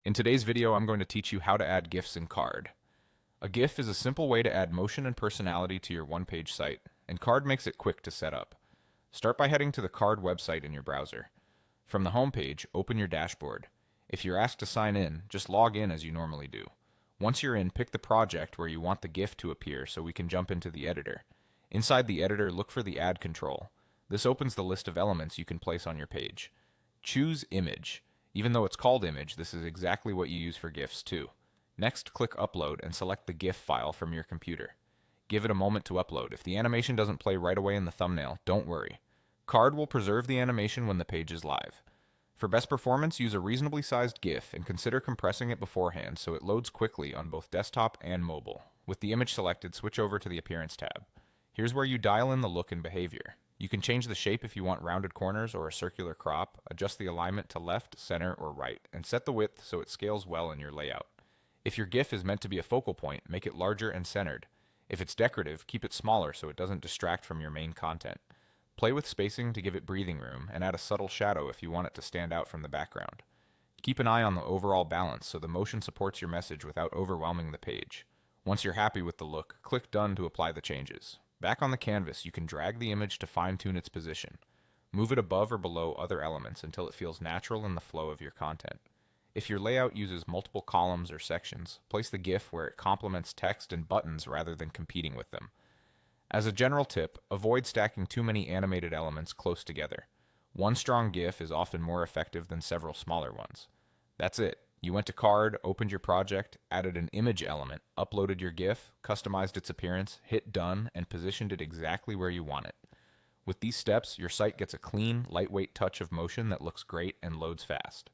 In today's video, I'm going to teach you how to add GIFs in Card. A GIF is a simple way to add motion and personality to your one-page site, and Card makes it quick to set up. Start by heading to the Card website in your browser. From the home page, open your dashboard. If you're asked to sign in, just log in as you normally do. Once you're in, pick the project where you want the GIF to appear so we can jump into the editor. Inside the editor, look for the Add control. This opens the list of elements you can place on your page. Choose Image. Even though it's called image, this is exactly what you use for GIFs too. Next, click Upload and select the GIF file from your computer. Give it a moment to upload. If the animation doesn't play right away in the thumbnail, don't worry. Card will preserve the animation when the page is live. For best performance, use a reasonably sized GIF and consider compressing it beforehand so it loads quickly on both desktop and mobile. With the image selected, switch over to the Appearance tab. Here's where you dial in the look and behavior. You can change the shape if you want rounded corners or a circular crop, adjust the alignment to left, center, or right, and set the width so it scales well in your layout. If your GIF is meant to be a focal point, make it larger and centered. If it's decorative, keep it smaller so it doesn't distract from your main content. Play with spacing to give it breathing room, and add a subtle shadow if you want it to stand out from the background. Keep an eye on the overall balance so the motion supports your message without overwhelming the page. Once you're happy with the look, click Done to apply the changes. Back on the canvas, you can drag the image to fine-tune its position. Move it above or below other elements until it feels natural in the flow of your content. If your layout uses multiple columns or sections, place the GIF where it complements text and buttons rather than competing with them. As a general tip, avoid stacking too many animated elements close together. One strong GIF is often more effective than several smaller ones. That's it. You went to Card, opened your project, added an image element, uploaded your GIF, customized its appearance, hit Done, and positioned it exactly where you want it. With these steps, your site gets a clean, lightweight touch of motion that looks great and loads fast.